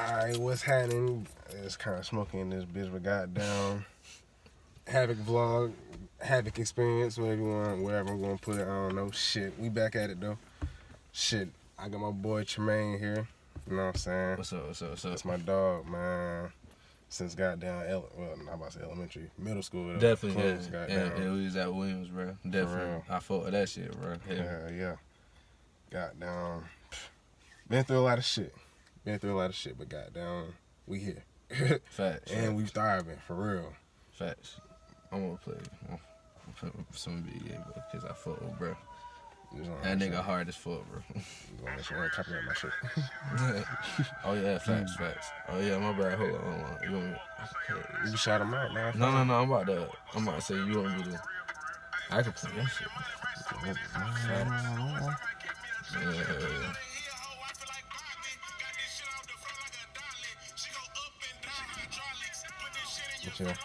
Alright, what's happening? It's kind of smoky in this bitch, but goddamn, Havoc vlog, Havoc experience, wherever I'm gonna put it, I don't know. Shit, we back at it though. Shit, I got my boy Tremaine here. You know what I'm saying? What's up? That's my dog, man. Since goddamn, not about to say elementary, middle school. Though. Definitely, Close, yeah. We was at Williams, bro. Definitely. I fought with that shit, bro. Yeah. Goddamn, been through a lot of shit. But goddamn, we here. Facts. And we thriving, for real. Facts. I'm gonna play some NBA, bro, because I fought with, bro. That nigga hard as fuck, bro. You wanna make sure I copyright my shit. Oh, yeah, facts. Oh, yeah, my bad. Hold on. You want me? You shot him out, man. No. I'm about to say, you want me to. I can play that shit. Yeah. Yeah.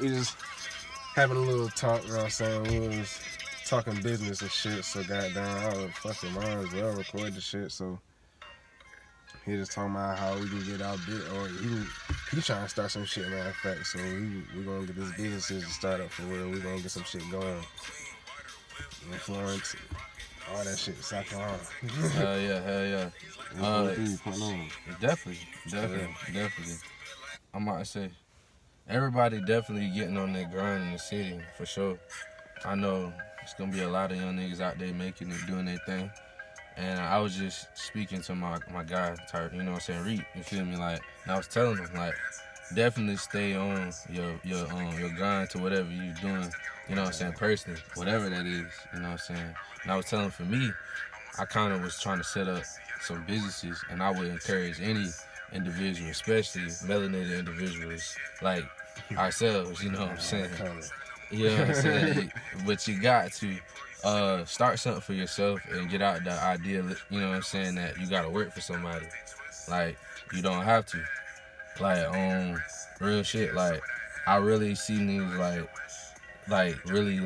We just having a little talk, you know what I'm saying? We was talking business and shit, so goddamn, I was fucking mine as well, record the shit, so he just talking about how we can get our bit, or he trying to start some shit, matter of fact, so we gonna get this business to start up for real, we gonna get some shit going. In Florence, all that shit, South Carolina. Hell yeah. Definitely. I'm about to say, everybody definitely getting on their grind in the city, for sure. I know it's gonna be a lot of young niggas out there making it, doing their thing. And I was just speaking to my guy, you know what I'm saying, Reed, you feel me? Like, and I was telling him, like, definitely stay on your grind to whatever you're doing, you know what I'm saying, personally, whatever that is, you know what I'm saying. And I was telling him, for me, I kind of was trying to set up some businesses, and I would encourage any individual, especially melanated individuals like ourselves, you know what I'm saying. You know what I'm saying? But you got to start something for yourself and get out the idea, you know what I'm saying, that you gotta work for somebody. Like, you don't have to. Like, real shit, like, I really see niggas really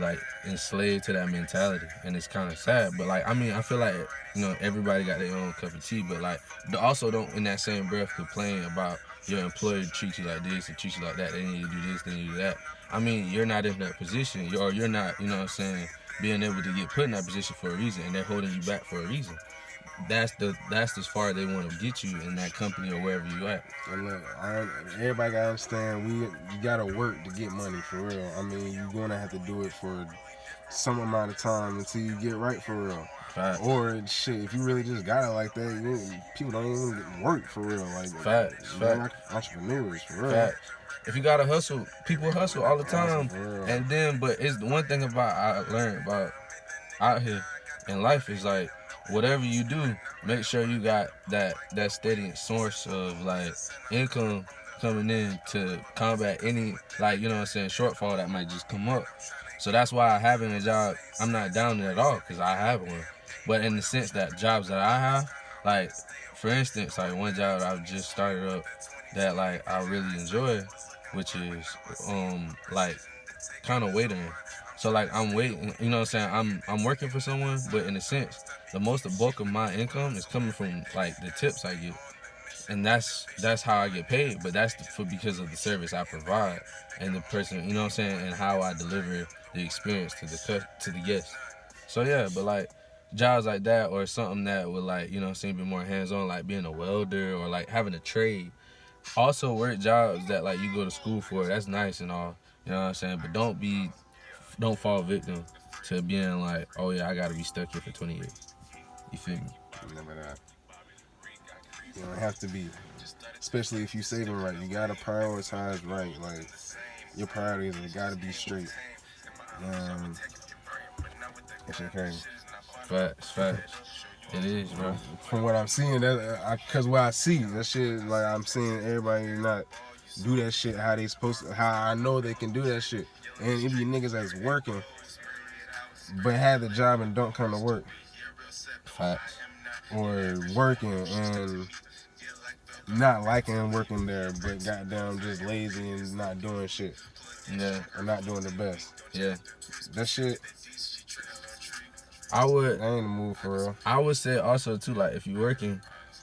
enslaved to that mentality, and it's kind of sad. But like, I mean, I feel like, you know, everybody got their own cup of tea, but like, also don't in that same breath complain about your employer treat you like this and treat you like that. They need to do this, they need to do that. I mean, you're not in that position, you're not, you know what I'm saying, being able to get put in that position for a reason, and they're holding you back for a reason. That's as far as they want to get you in that company or wherever you at. And look, everybody gotta understand, you gotta work to get money, for real. I mean, you're gonna have to do it for some amount of time until you get right, for real. Facts. Or shit, if you really just got it like that, people don't even get work, for real. Like, Facts. Like entrepreneurs, for real. Facts. If you gotta hustle, people hustle all the time. And then, but it's the one thing about I learned about out here in life is, like, whatever you do, make sure you got that steady source of, like, income coming in to combat any, like, you know what I'm saying, shortfall that might just come up. So that's why having a job, I'm not down there at all, because I have one. But in the sense that jobs that I have, like, for instance, like, one job that I've just started up that, like, I really enjoy, which is, like, kind of waiting. So, like, I'm waiting, you know what I'm saying, I'm working for someone, but in a sense, the bulk of my income is coming from, like, the tips I get. And that's how I get paid, but that's because of the service I provide and the person, you know what I'm saying, and how I deliver the experience to the guest. So, yeah, but, like, jobs like that, or something that would, like, you know what I'm saying, be more hands-on, like being a welder or, like, having a trade. Also work jobs that, like, you go to school for, that's nice and all, you know what I'm saying, but don't fall victim to being like, oh yeah, I gotta be stuck here for 20 years. You feel me? Remember that. You don't have to be. Especially if you saving right. You gotta prioritize right. Like, your priorities have gotta be straight. That shit crazy. Facts. It is, bro. From what I'm seeing, cause what I see, that shit, like, I'm seeing everybody not do that shit how they supposed to, how I know they can do that shit. And it be niggas that's working, but have the job and don't come to work. Facts. Or working and not liking working there, but goddamn just lazy and not doing shit. Yeah. Or not doing the best. Yeah. That shit, I would. I ain't in the mood for real. I would say also too, like if you're working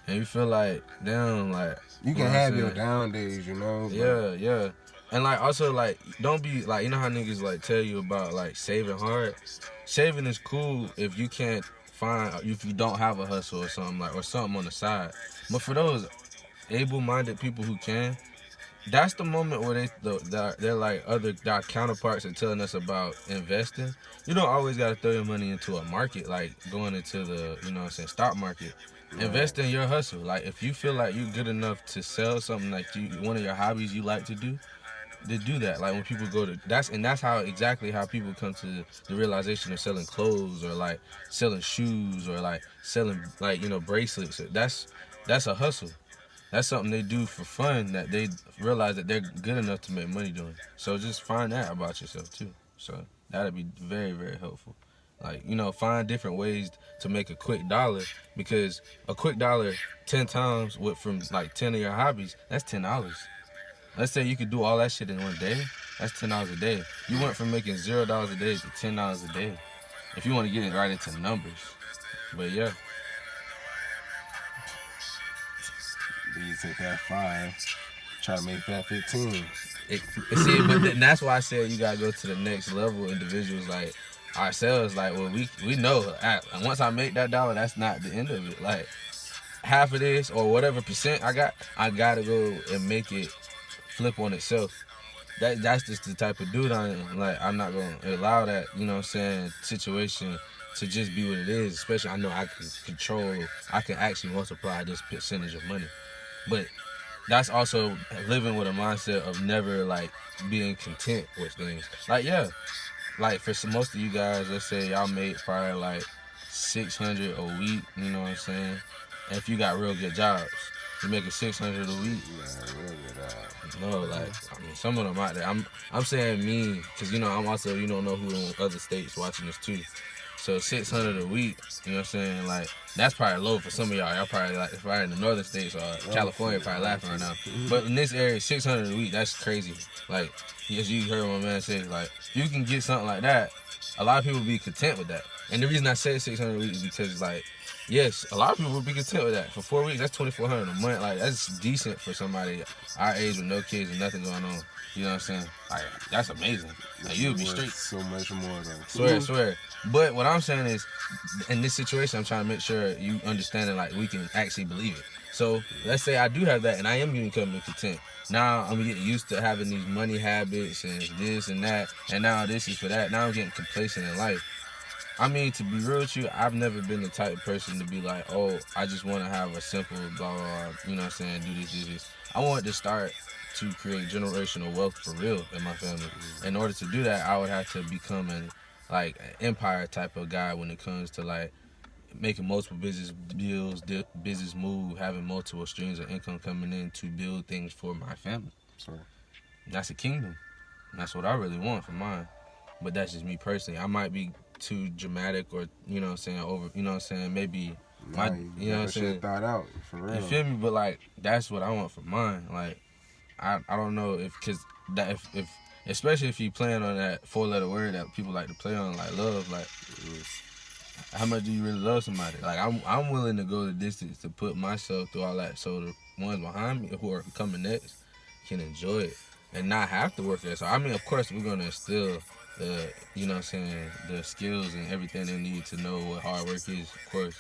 and you feel like damn, like you can have your down days, you know. Yeah. And like also like don't be like, you know how niggas like tell you about like saving hard. Saving is cool if you can't find, if you don't have a hustle or something like, or something on the side. But for those able-minded people who can, that's the moment where they're like their counterparts are telling us about investing. You don't always gotta throw your money into a market, like going into the, you know what I'm saying, stock market. Right. Invest in your hustle. Like if you feel like you're good enough to sell something, like one of your hobbies you like to do that. Like when people go to that's how exactly how people come to the realization of selling clothes or like selling shoes or like selling like, you know, bracelets. That's a hustle. That's something they do for fun that they realize that they're good enough to make money doing. So just find that about yourself too. So that'd be very, very helpful. Like, you know, find different ways to make a quick dollar, because a quick dollar 10 times with from like 10 of your hobbies, that's $10. Let's say you could do all that shit in one day. That's $10 a day. You went from making $0 a day to $10 a day. If you want to get it right into numbers. But yeah. Then you take that 5, try to make that 15. See, but that's why I said you gotta go to the next level. Individuals like ourselves, like, well, we know once I make that dollar, that's not the end of it. Like half of this or whatever percent I gotta go and make it flip on itself. That's just the type of dude I am. Like I'm not gonna allow that, you know what I'm saying, situation to just be what it is. Especially I know I can actually multiply this percentage of money. But that's also living with a mindset of never like being content with things. Like yeah, like for most of you guys, let's say y'all make probably like 600 a week. You know what I'm saying? And if you got real good jobs, you making 600 a week. Yeah, real good. No, like I mean, some of them out there. I'm saying me, cause you know I'm also, you don't know who in other states watching this too. So 600 a week, you know what I'm saying? Like that's probably low for some of y'all. Y'all probably like, if I in the northern states or California, probably laughing right now. But in this area, 600 a week, that's crazy. Like as you heard my man say, like if you can get something like that, a lot of people be content with that. And the reason I say 600 a week is because like, yes, a lot of people would be content with that. For 4 weeks, that's $2,400 a month. Like that's decent for somebody our age with no kids and nothing going on. You know what I'm saying? Like that's amazing. Like you'd be straight. So much more though. Swear. But what I'm saying is, in this situation, I'm trying to make sure you understand that like we can actually believe it. So let's say I do have that and I am becoming content. Now I'm getting used to having these money habits and this and that, and now this is for that. Now I'm getting complacent in life. I mean, to be real with you, I've never been the type of person to be like, oh, I just want to have a simple blah, blah, blah, you know what I'm saying, do this. I want to start to create generational wealth for real in my family. In order to do that, I would have to become an empire type of guy when it comes to like making multiple business deals, business move, having multiple streams of income coming in to build things for my family. Sorry. That's a kingdom. That's what I really want for mine. But that's just me personally. I might be too dramatic or, you know what I'm saying, over, you know what I'm saying, maybe you know what I'm saying, thought out for real. You feel me? But like that's what I want for mine. Like I don't know if especially if you playing on that 4-letter word that people like to play on, like love, like how much do you really love somebody? Like I'm willing to go the distance to put myself through all that so the ones behind me who are coming next can enjoy it and not have to work there. So I mean, of course we're gonna instill the, you know what I'm saying, the skills and everything they need to know what hard work is, of course.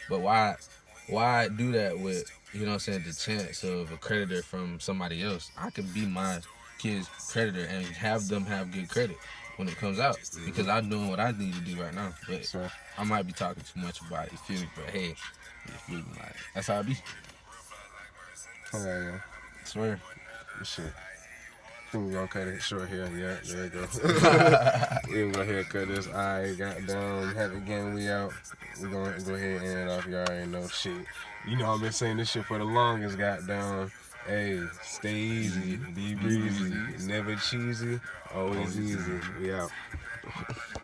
But why do that with, you know what I'm saying, the chance of a creditor from somebody else? I could be my kid's creditor and have them have good credit when it comes out, because I'm doing what I need to do right now. But I might be talking too much about it, you feel me? But hey, you feel me? Like, that's how I be. Oh yeah. Swear. Shit. We're gonna cut it short here. Yeah, there you go. We're gonna go ahead and cut this. Alright, goddamn. Have again, we out. We're gonna go ahead and end it off. You already know shit. You know I've been saying this shit for the longest, goddamn. Hey, stay easy, be breezy, never cheesy, always easy. We out.